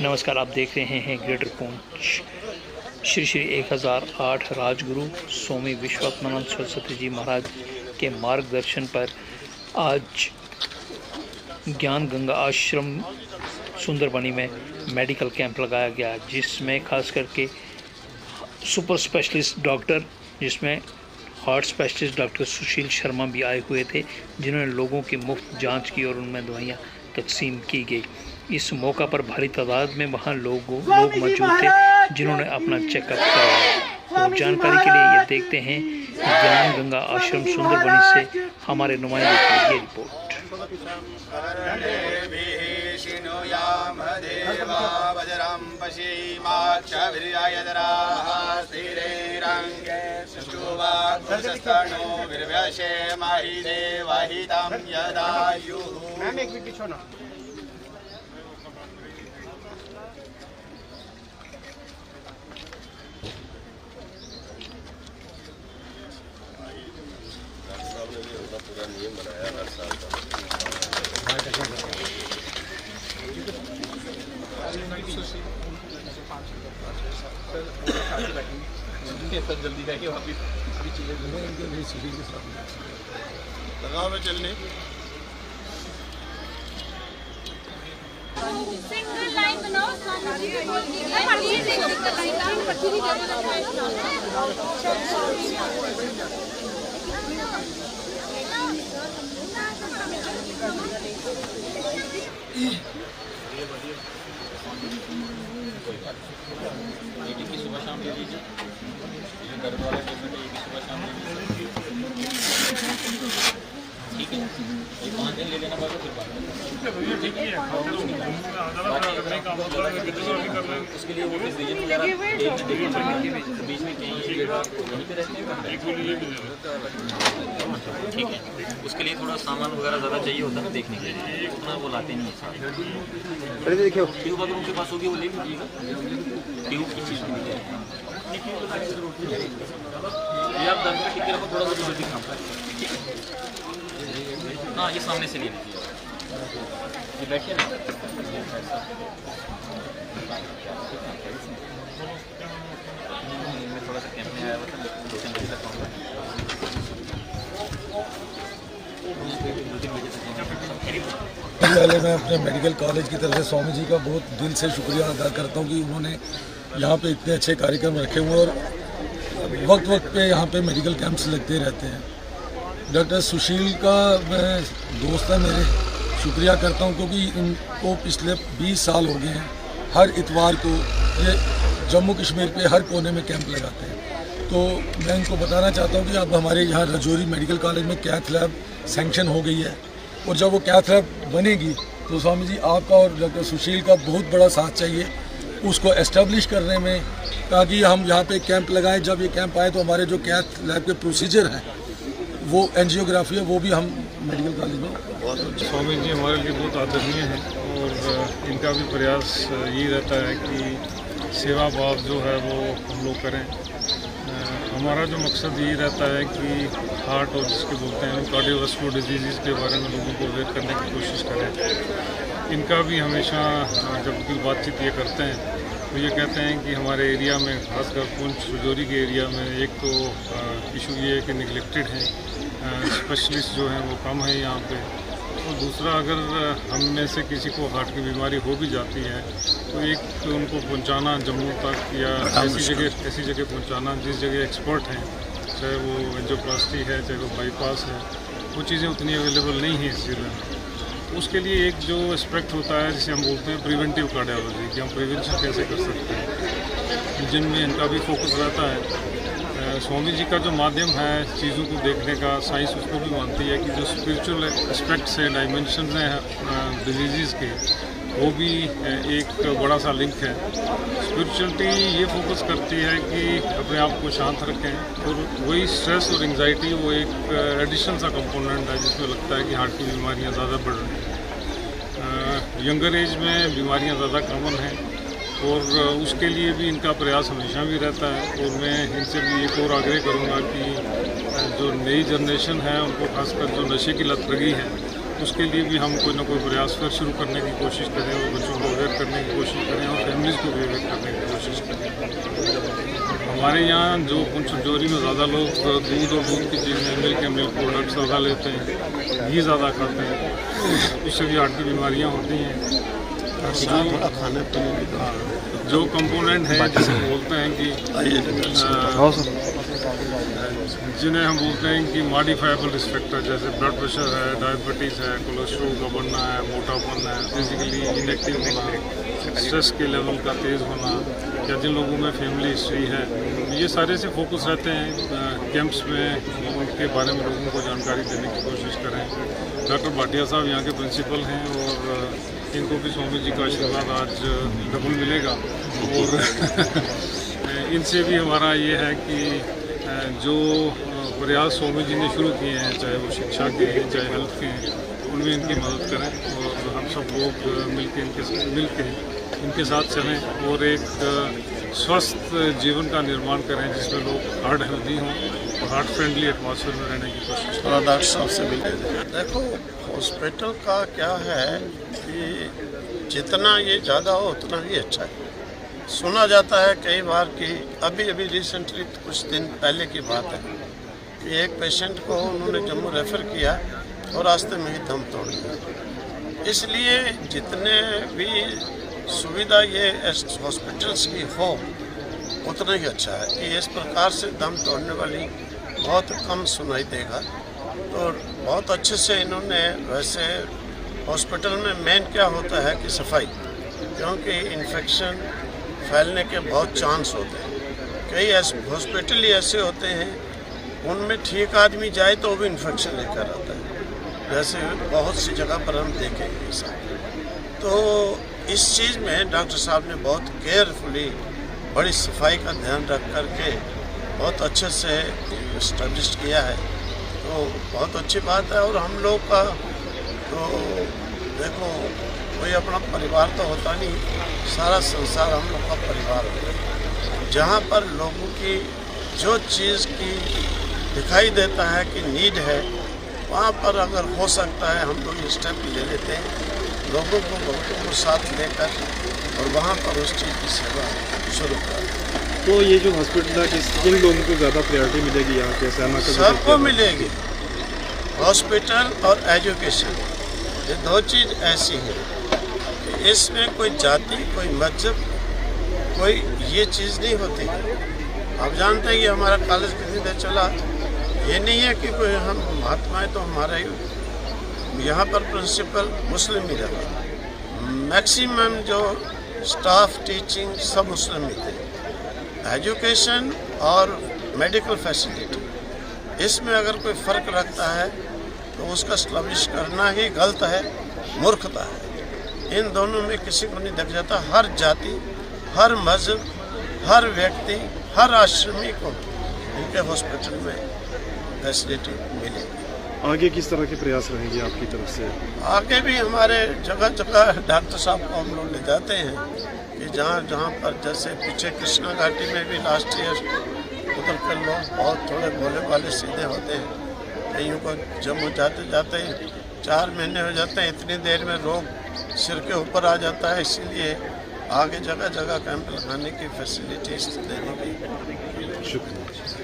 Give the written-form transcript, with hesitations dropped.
नमस्कार, आप देख रहे हैं ग्रेटर पुंछ। श्री श्री 1008 राजगुरु स्वामी विश्वात्मानंद सरस्वती जी महाराज के मार्गदर्शन पर आज ज्ञान गंगा आश्रम सुंदरबनी में मेडिकल कैंप लगाया गया, जिसमें खास करके सुपर स्पेशलिस्ट डॉक्टर, जिसमें heart specialist doctor Sushil Sharma भी आए हुए थे, जिन्होंने लोगों की मुफ्त जांच की और उनमें दवाइयाँ तकसीम की गई। इस मौका पर भारी तादाद में वहां लोग मौजूद थे, जिन्होंने अपना चेकअप करवाया। और जानकारी के लिए ये देखते हैं ज्ञान गंगा आश्रम सुंदरबनी से हमारे नुमाइंदे की ये रिपोर्ट। पूरा नियम बनाया हर साल का। जल्दी जाके अभी चीजें लगाओ में चलने सिंगल लाइन बनाओ। मीटिंग की सुबह शाम ले लीजिए, दर्द वाले पेशेंट की सुबह शाम ले लीजिए, ठीक है। ये 5 दिन ले लेना पड़ेगा, फिर बात उसके लिए वो डिसीजन वगैरह बीच में कहीं वहीं पे रहते हैं, ठीक है। उसके लिए थोड़ा सामान वगैरह ज़्यादा चाहिए होता है ना, देखने के लिए उतना वो लाते नहीं है। अरे देखियो ट्यूब अगर उनके पास होगी वो ले लीजिएगा, ट्यूब की चीज़ ये आप दर्द ठीक रखो, थोड़ा सा जल्दी काम करें, ठीक है। हाँ, ये सामने से ले लीजिए, ये बैठिए ना। मैं थोड़ा सा कैंप में आया हुआ था, 2-3 बजे तक आऊँगा। पहले मैं अपने मेडिकल कॉलेज की तरफ से स्वामी जी का बहुत दिल से शुक्रिया अदा करता हूँ कि उन्होंने यहाँ पे इतने अच्छे कार्यक्रम रखे हुए और वक्त वक्त पे यहाँ पे मेडिकल कैंप्स लगते रहते हैं। डॉक्टर सुशील का मैं दोस्त है मेरे, शुक्रिया करता हूँ क्योंकि इनको पिछले 20 साल हो गए हैं। हर इतवार को ये जम्मू कश्मीर पे हर कोने में कैंप लगाते हैं। तो मैं इनको बताना चाहता हूँ कि अब हमारे यहाँ रजौरी मेडिकल कॉलेज में कैथ लैब सैंक्शन हो गई है, और जब वो कैथ लैब बनेगी तो स्वामी जी आपका और डॉक्टर सुशील का बहुत बड़ा साथ चाहिए उसको एस्टेब्लिश करने में, ताकि हम यहाँ पे कैंप लगाएं। जब ये कैंप आए तो हमारे जो कैथ लैब के प्रोसीजर हैं, वो एंजियोग्राफी है, वो भी हम मेडिकल कॉलेज में। स्वामी जी हमारे लिए बहुत आदरणीय हैं और इनका भी प्रयास यही रहता है कि सेवा भाव जो है वो हम लोग करें। हमारा जो मकसद यही रहता है कि हार्ट और जिसके बोलते हैं कार्डियोवास्कुलर डिजीज़ के बारे में लोगों को अवेयर करने की कोशिश करें। इनका भी हमेशा जब भी बातचीत ये करते हैं तो ये कहते हैं कि हमारे एरिया में, खासकर पुंछ रजौरी के एरिया में, एक तो इशू ये है कि निगलेक्टेड हैं, स्पेशलिस्ट जो हैं वो कम है यहाँ पे, और दूसरा अगर हम में से किसी को हार्ट की बीमारी हो भी जाती है तो एक तो उनको पहुँचाना जम्मू तक या ऐसी जगह पहुँचाना जिस जगह एक्सपर्ट हैं, चाहे वो एंजियोप्लास्टी है, चाहे वो बाईपास है, वो चीज़ें उतनी अवेलेबल नहीं हैं इस जिले में। उसके लिए एक जो एस्पेक्ट होता है जिसे हम बोलते हैं प्रिवेंटिव कार्डियोलॉजी, कि हम प्रिवेंशन कैसे कर सकते हैं, जिनमें इनका भी फोकस रहता है। स्वामी जी का जो माध्यम है चीज़ों को देखने का, साइंस उसको भी मानती है कि जो स्पिरिचुअल एस्पेक्ट्स हैं, डायमेंशन हैं डिजीज़ के, वो भी एक बड़ा सा लिंक है। स्पिरिचुअलिटी ये फोकस करती है कि अपने आप को शांत रखें, और वही स्ट्रेस और एंग्जाइटी वो एक एडिशनल सा कंपोनेंट है जिसमें लगता है कि हार्ट की बीमारियां ज़्यादा बढ़ रही हैं। यंगर एज में बीमारियां ज़्यादा कॉमन हैं, और उसके लिए भी इनका प्रयास हमेशा भी रहता है। और मैं इनसे भी एक और आग्रह करूँगा कि जो नई जनरेशन है उनको खासकर जो नशे की लत लगी है उसके लिए भी हम कोई ना कोई प्रयास फिर शुरू करने की कोशिश करें और बच्चों को अवेयर करने की कोशिश करें और फैमिलीज़ को भी अवेयर करने की कोशिश करें। हमारे यहाँ जो पुंछजोरी में ज़्यादा लोग दूध और दूध की चीज़ें मिल्क प्रोडक्ट ज़्यादा लेते हैं, घी ज़्यादा खाते हैं, उससे भी हार्ट की बीमारियाँ होती हैं। जो कंपोनेंट है जिसे बोलते हैं कि जिन्हें हम बोलते हैं कि मॉडिफाइबल रिस्क फैक्टर, जैसे ब्लड प्रेशर है, डायबिटीज़ है, कोलेस्ट्रॉल का बढ़ना है, मोटापन है, फिजिकली इनएक्टिव होना, स्ट्रेस के लेवल का तेज़ होना, या जिन लोगों में फैमिली हिस्ट्री है, ये सारे से फोकस रहते हैं कैंप्स में, उनके बारे में लोगों को जानकारी देने की कोशिश करें। डॉक्टर भाटिया साहब यहाँ के प्रिंसिपल हैं और इनको भी स्वामी जी का आशीर्वाद आज डबल मिलेगा। और इनसे भी हमारा ये है कि जो प्रयास स्वामी जी ने शुरू किए हैं, चाहे वो शिक्षा के हैं, चाहे हेल्थ के हैं, उनमें इनकी मदद करें और हम सब लोग मिलके इनके साथ चलें और एक स्वस्थ जीवन का निर्माण करें जिसमें लोग हार्ट हेल्दी हों और हार्ट फ्रेंडली एटमॉस्फेयर में रहने की कोशिश करें। डॉक्टर साहब से मिले। देखो, हॉस्पिटल का क्या है कि जितना ये ज़्यादा हो उतना ही अच्छा है। सुना जाता है कई बार कि अभी रिसेंटली कुछ दिन पहले की बात है कि एक पेशेंट को उन्होंने जम्मू रेफ़र किया और रास्ते में ही दम तोड़ दिया। इसलिए जितने भी सुविधा ये हॉस्पिटल्स की हो उतना ही अच्छा है कि इस प्रकार से दम तोड़ने वाली बहुत कम सुनाई देगा। तो बहुत अच्छे से इन्होंने, वैसे हॉस्पिटल में मेन क्या होता है कि सफाई, क्योंकि इन्फेक्शन फैलने के बहुत चांस होते हैं। कई हॉस्पिटल ही ऐसे होते हैं उनमें ठीक आदमी जाए तो वो भी इन्फेक्शन लेकर आता है, जैसे बहुत सी जगह पर हम देखेंगे सब। तो इस चीज़ में डॉक्टर साहब ने बहुत केयरफुली बड़ी सफाई का ध्यान रख करके बहुत अच्छे से इस्टेब्लिश किया है। तो बहुत अच्छी बात है। और हम लोग का तो देखो, कोई अपना परिवार तो होता नहीं, सारा संसार हम लोग का परिवार होता है। जहाँ पर लोगों की जो चीज़ की दिखाई देता है कि नीड है, वहाँ पर अगर हो सकता है हम लोग स्टेप ले लेते हैं, लोगों को साथ लेकर और वहाँ पर उस चीज़ की सेवा शुरू कर। तो ये जो हॉस्पिटल है, किन लोगों को ज़्यादा प्रायोरिटी मिलेगी यहाँ पे? सबको मिलेगी। हॉस्पिटल और एजुकेशन, ये दो चीज़ ऐसी हैं, इसमें कोई जाति, कोई मजहब, कोई ये चीज़ नहीं होती। आप जानते हैं कि हमारा कॉलेज कितनी देर चला, ये नहीं है कि कोई हम महात्माएं तो हमारे यहाँ पर प्रिंसिपल मुस्लिम ही रहा, मैक्सिमम जो स्टाफ टीचिंग सब मुस्लिम ही थे। एजुकेशन और मेडिकल फैसिलिटी, इसमें अगर कोई फ़र्क रखता है तो उसका एस्टैब्लिश करना ही गलत है, मूर्खता है। इन दोनों में किसी को नहीं देख जाता। हर जाति, हर मज़हब, हर व्यक्ति, हर आश्रमी को इनके हॉस्पिटल में फैसिलिटी मिलेगी। आगे किस तरह के प्रयास रहेंगे आपकी तरफ से? आगे भी हमारे जगह जगह डॉक्टर साहब को हम लोग ले जाते हैं कि जहाँ पर, जैसे पीछे कृष्णा घाटी में भी लास्ट ईयर उधर के लोग बहुत थोड़े भोले वाले सीधे होते हैं। कईयों को जम्मू जाते जाते 4 महीने हो जाते हैं, इतनी देर में रोग सिर के ऊपर आ जाता है। इसीलिए आगे जगह जगह कैंप लगाने की फैसिलिटीज देने की। शुक्रिया।